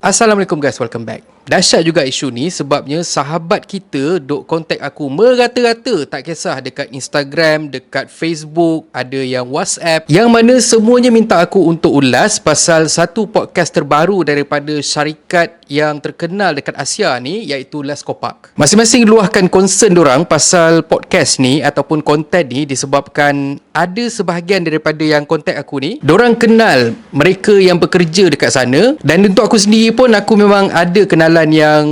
Assalamualaikum guys, welcome back. Dahsyat juga isu ni sebabnya sahabat kita duk kontak aku merata-rata, tak kisah dekat Instagram, dekat Facebook, ada yang WhatsApp, yang mana semuanya minta aku untuk ulas pasal satu podcast terbaru daripada syarikat yang terkenal dekat Asia ni, iaitu Leskopak. Masing-masing luahkan concern dorang pasal podcast ni ataupun konten ni disebabkan ada sebahagian daripada yang kontak aku ni, dorang kenal mereka yang bekerja dekat sana, dan untuk aku sendiri pun aku memang ada kenalan yang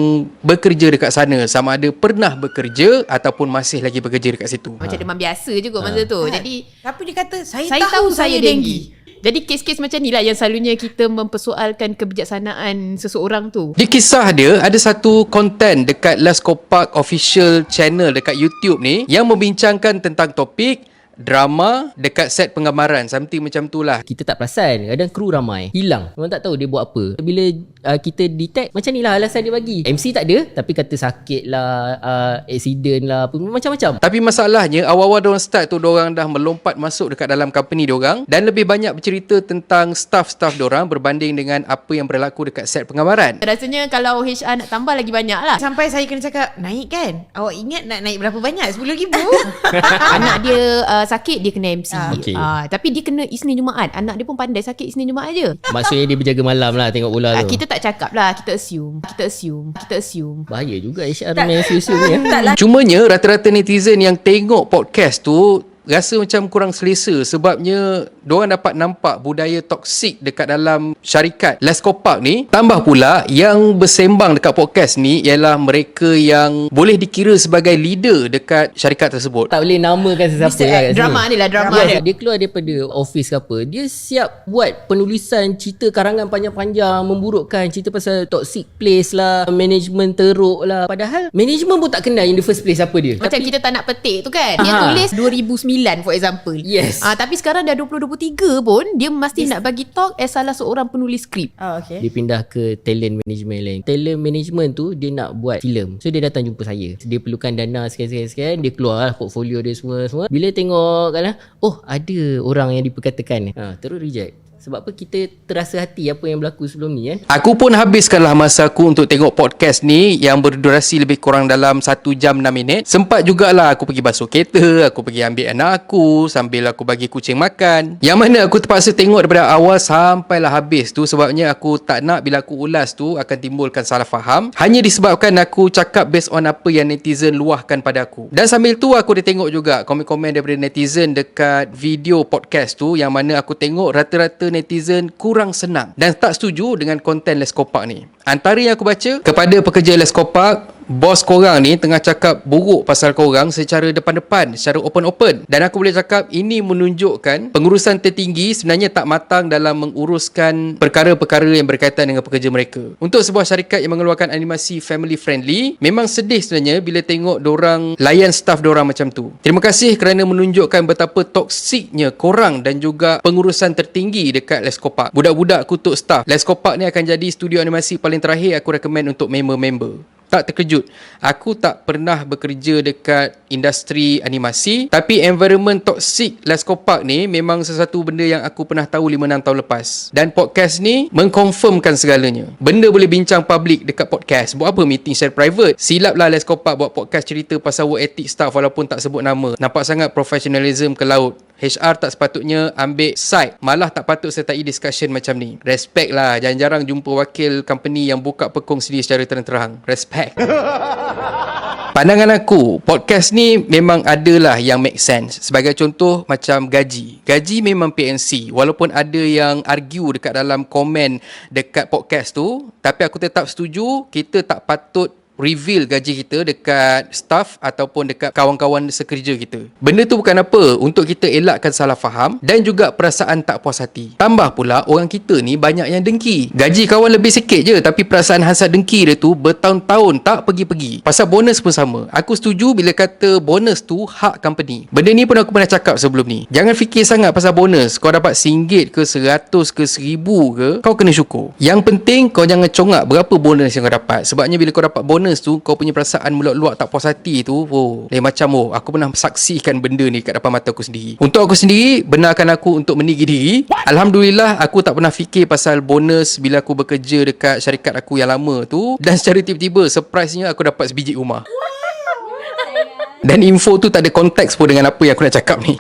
bekerja dekat sana, sama ada pernah bekerja ataupun masih lagi bekerja dekat situ. Macam demam biasa je kot masa tu. Jadi tapi dia kata saya tahu saya denggi. Jadi kes-kes macam ni lah yang selalunya kita mempersoalkan kebijaksanaan seseorang tu. Di kisah dia, ada satu konten dekat Leskopak official channel dekat YouTube ni yang membincangkan tentang topik drama dekat set penggambaran, something macam tu lah. Kita tak perasan, kadang kru ramai hilang, memang tak tahu dia buat apa. Bila kita detect, macam ni lah alasan dia bagi. MC tak ada, tapi kata sakit lah, accident lah, apa, macam-macam. Tapi masalahnya awal-awal diorang start tu, diorang dah melompat masuk dekat dalam company diorang dan lebih banyak bercerita tentang staff-staff diorang berbanding dengan apa yang berlaku dekat set penggambaran. Rasanya kalau HR nak tambah lagi banyak lah. Sampai saya kena cakap, naik kan? Awak ingat nak naik berapa banyak? 10,000? Anak dia sakit, dia kena MC. Okay. Tapi dia kena Isnin Jumaat. Anak dia pun pandai sakit Isnin Jumaat je. Maksudnya dia berjaga malam lah tengok bola tu. Kita tak cakap lah, kita assume. Bahaya juga HR main assume ni. Cumanya rata-rata netizen yang tengok podcast tu rasa macam kurang selesa sebabnya diorang dapat nampak budaya toksik dekat dalam syarikat Leskopak ni. Tambah pula yang bersembang dekat podcast ni ialah mereka yang boleh dikira sebagai leader dekat syarikat tersebut. Tak boleh namakan sesiapa lah kat drama sini. ni lah, drama Yes, dia. dia keluar daripada office ke apa, dia siap buat penulisan cerita karangan panjang-panjang memburukkan cerita pasal toxic place lah, management teruk lah. Padahal management pun tak kenal in the first place apa dia. Macam kita tak nak petik tu kan. Dia tulis 2009 for example. Yes. Tapi sekarang dah 2023 pun dia mesti nak bagi talk as salah seorang penulis skrip. Okay. Dia pindah ke talent management lain. Talent management tu dia nak buat filem. So dia datang jumpa saya. Dia perlukan dana sekian-sekian, dia keluar lah portfolio dia semua. Bila tengok kan, oh ada orang yang diperkatakan, terus reject. Sebab apa? Kita terasa hati apa yang berlaku sebelum ni kan. Aku pun habiskanlah masa aku untuk tengok podcast ni yang berdurasi lebih kurang dalam 1 jam 6 minit. Sempat jugalah aku pergi basuh kereta, aku pergi ambil anak aku sambil aku bagi kucing makan. Yang mana aku terpaksa tengok daripada awal sampailah habis tu sebabnya aku tak nak bila aku ulas tu akan timbulkan salah faham. Hanya disebabkan aku cakap based on apa yang netizen luahkan pada aku. Dan sambil tu aku dah tengok juga komen-komen daripada netizen dekat video podcast tu, yang mana aku tengok rata-rata netizen kurang senang dan tak setuju dengan konten Leskopak ni. Antara yang aku baca, kepada pekerja Leskopak, bos korang ni tengah cakap buruk pasal korang secara depan-depan, secara open-open. Dan aku boleh cakap ini menunjukkan pengurusan tertinggi sebenarnya tak matang dalam menguruskan perkara-perkara yang berkaitan dengan pekerja mereka. Untuk sebuah syarikat yang mengeluarkan animasi family friendly, memang sedih sebenarnya bila tengok dorang layan staff dorang macam tu. Terima kasih kerana menunjukkan betapa toksiknya korang dan juga pengurusan tertinggi dekat Leskopak. Budak-budak kutuk staff. Leskopak ni akan jadi studio animasi paling terakhir aku recommend untuk member-member. Tak terkejut. Aku tak pernah bekerja dekat industri animasi, tapi environment toxic Leskopak ni memang sesuatu benda yang aku pernah tahu 5-6 tahun lepas. Dan podcast ni mengkonfirmkan segalanya. Benda boleh bincang public dekat podcast. Buat apa meeting share private? Silap lah Leskopak buat podcast cerita pasal work ethic staff walaupun tak sebut nama. Nampak sangat professionalism ke laut. HR tak sepatutnya ambil side, malah tak patut sertai discussion macam ni. Respect lah, jarang-jarang jumpa wakil company yang buka pekong sendiri secara terang-terang. Respect. Pandangan aku, podcast ni memang adalah yang make sense. Sebagai contoh macam gaji. Gaji memang PNC. Walaupun ada yang argue dekat dalam komen dekat podcast tu, tapi aku tetap setuju kita tak patut reveal gaji kita dekat staff ataupun dekat kawan-kawan sekerja kita. Benda tu bukan apa, untuk kita elakkan salah faham dan juga perasaan tak puas hati. Tambah pula orang kita ni banyak yang dengki. Gaji kawan lebih sikit je, tapi perasaan hasad dengki dia tu bertahun-tahun tak pergi-pergi. Pasal bonus pun sama. Aku setuju bila kata bonus tu hak company. Benda ni pun aku pernah cakap sebelum ni. Jangan fikir sangat pasal bonus. Kau dapat RM1 ke RM100 ke RM1000 ke, kau kena syukur. Yang penting kau jangan congak berapa bonus yang kau dapat. Sebabnya bila kau dapat bonus bonus tu, kau punya perasaan meluak-luak tak puas hati tu, macam aku pernah saksikan benda ni kat depan mata aku sendiri. Untuk aku sendiri, benarkan aku untuk meninggi diri. Alhamdulillah, aku tak pernah fikir pasal bonus bila aku bekerja dekat syarikat aku yang lama tu, dan secara tiba-tiba surprise-nya aku dapat sebiji rumah. Dan info tu tak ada konteks pun dengan apa yang aku nak cakap ni.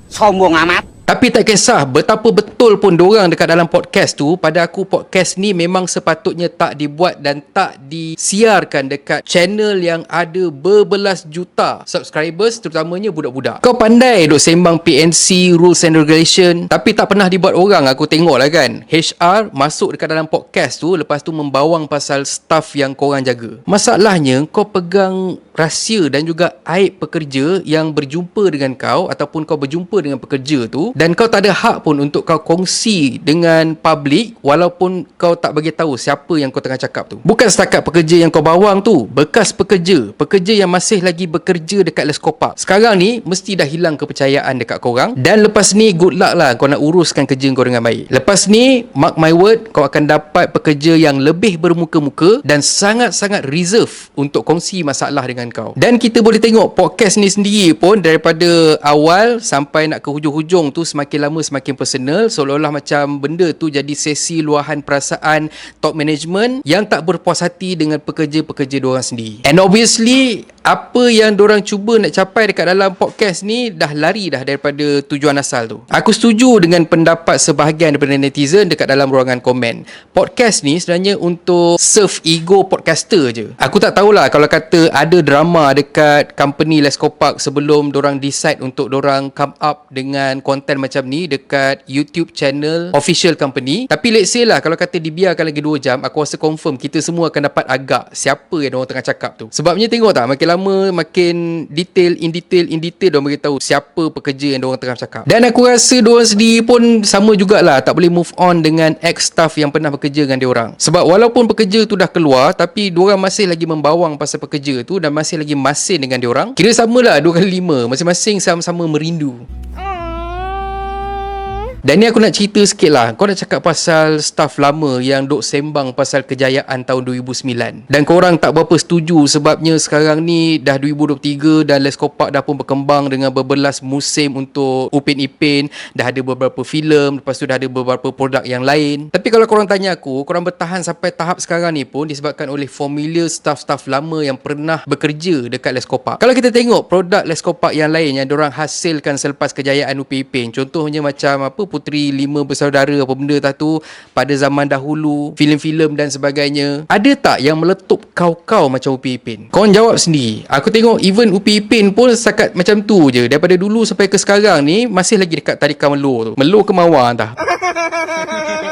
Sombong amat. Tapi tak kisah betapa betul pun dorang dekat dalam podcast tu, pada aku podcast ni memang sepatutnya tak dibuat dan tak disiarkan dekat channel yang ada berbelas juta subscribers, terutamanya budak-budak. Kau pandai duk sembang PNC, rules and regulation, tapi tak pernah dibuat orang. Aku tengok lah kan, HR masuk dekat dalam podcast tu, lepas tu membawang pasal staff yang korang jaga. Masalahnya, kau pegang rahsia dan juga aib pekerja yang berjumpa dengan kau, ataupun kau berjumpa dengan pekerja tu, dan kau tak ada hak pun untuk kau kongsi dengan public walaupun kau tak bagi tahu siapa yang kau tengah cakap tu. Bukan setakat pekerja yang kau bawang tu, bekas pekerja yang masih lagi bekerja dekat Leskopak. Sekarang ni mesti dah hilang kepercayaan dekat korang, dan lepas ni good luck lah kau nak uruskan kerja kau dengan baik. Lepas ni, mark my word, kau akan dapat pekerja yang lebih bermuka-muka dan sangat-sangat reserve untuk kongsi masalah dengan kau. Dan kita boleh tengok podcast ni sendiri pun, daripada awal sampai nak ke hujung-hujung tu, semakin lama semakin personal, seolah-olah macam benda tu jadi sesi luahan perasaan top management yang tak berpuas hati dengan pekerja-pekerja diorang sendiri. And obviously, apa yang diorang cuba nak capai dekat dalam podcast ni dah lari dah daripada tujuan asal tu. Aku setuju dengan pendapat sebahagian daripada netizen dekat dalam ruangan komen. Podcast ni sebenarnya untuk serve ego podcaster je. Aku tak tahulah kalau kata ada drama dekat company Leskopak sebelum diorang decide untuk diorang come up dengan konten macam ni dekat YouTube channel official company. Tapi let's say lah, kalau kata dibiarkan lagi 2 jam, aku rasa confirm kita semua akan dapat agak siapa yang diorang tengah cakap tu. Sebabnya tengok tak, makin lama makin detail diorang beritahu siapa pekerja yang diorang tengah cakap. Dan aku rasa diorang sendiri pun sama jugalah, tak boleh move on dengan ex-staff yang pernah bekerja dengan diorang. Sebab walaupun pekerja tu dah keluar, tapi diorang masih lagi membawang pasal pekerja tu dan masih lagi masin dengan diorang. Kira samalah 2 kali 5, masing-masing sama-sama merindu. Dan ni aku nak cerita sikit lah. Kau dah cakap pasal staff lama yang duk sembang pasal kejayaan tahun 2009. Dan korang tak berapa setuju sebabnya sekarang ni dah 2023 dan Leskopak dah pun berkembang dengan berbelas musim untuk Upin Ipin. Dah ada beberapa filem, lepas tu dah ada beberapa produk yang lain. Tapi kalau korang tanya aku, korang bertahan sampai tahap sekarang ni pun disebabkan oleh familiar staff-staff lama yang pernah bekerja dekat Leskopak. Kalau kita tengok produk Leskopak yang lain yang diorang hasilkan selepas kejayaan Upin Ipin, contohnya macam apa, Puteri 5 Bersaudara, apa benda tak tu pada zaman dahulu, filem-filem dan sebagainya. Ada tak yang meletup kau-kau macam Upin Ipin? Korang jawab sendiri. Aku tengok even Upin Ipin pun setakat macam tu je. Daripada dulu sampai ke sekarang ni masih lagi dekat tarikan Melo tu. Melo ke Mawar entah.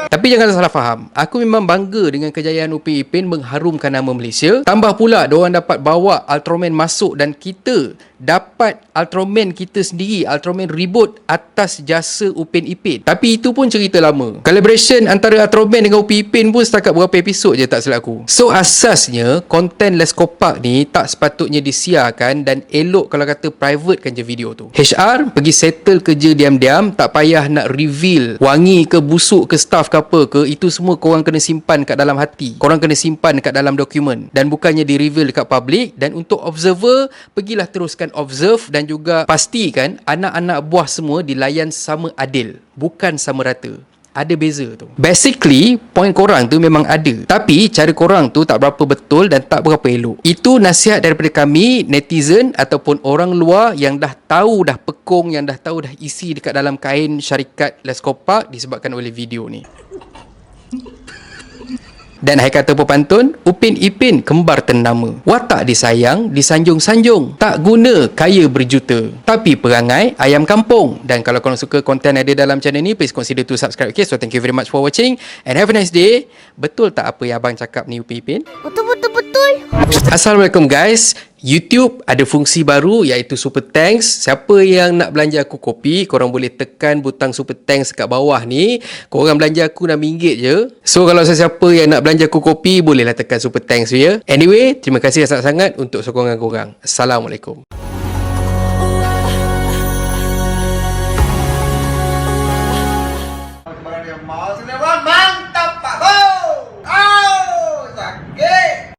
Tapi jangan salah faham, aku memang bangga dengan kejayaan Upin Ipin mengharumkan nama Malaysia. Tambah pula diorang dapat bawa Ultraman masuk dan kita dapat Ultraman kita sendiri, Ultraman Reboot, atas jasa Upin Ipin. Tapi itu pun cerita lama. Collaboration antara Ultraman dengan Upin Ipin pun setakat berapa episod je tak silap aku. So asasnya konten Leskopak ni tak sepatutnya disiarkan dan elok kalau kata private kan je video tu. HR pergi settle kerja diam-diam, tak payah nak reveal wangi ke busuk ke staff ke apa ke, itu semua korang kena simpan kat dalam hati. Korang kena simpan kat dalam dokumen dan bukannya di reveal dekat public. Dan untuk observer, pergilah teruskan observe dan juga pastikan anak-anak buah semua dilayan sama adil, bukan sama rata. Ada beza tu. Basically, point korang tu memang ada, tapi cara korang tu tak berapa betul dan tak berapa elok. Itu nasihat daripada kami, netizen ataupun orang luar yang dah tahu dah pekong, yang dah tahu dah isi dekat dalam kain syarikat Leskopak disebabkan oleh video ni. Dan hai kata pepantun, Upin Ipin kembar ternama. Watak disayang, disanjung-sanjung. Tak guna kaya berjuta, tapi perangai ayam kampung. Dan kalau korang suka konten ada dalam channel ni, please consider to subscribe. Okay, so thank you very much for watching and have a nice day. Betul tak apa yang abang cakap ni, Upin Ipin? Betul. Assalamualaikum guys. YouTube ada fungsi baru iaitu Super Thanks. Siapa yang nak belanja aku kopi, korang boleh tekan butang Super Thanks kat bawah ni. Korang belanja aku RM6 je. So kalau sesiapa yang nak belanja aku kopi, bolehlah tekan Super Thanks ya. Anyway, terima kasih sangat-sangat untuk sokongan korang. Assalamualaikum. Bye.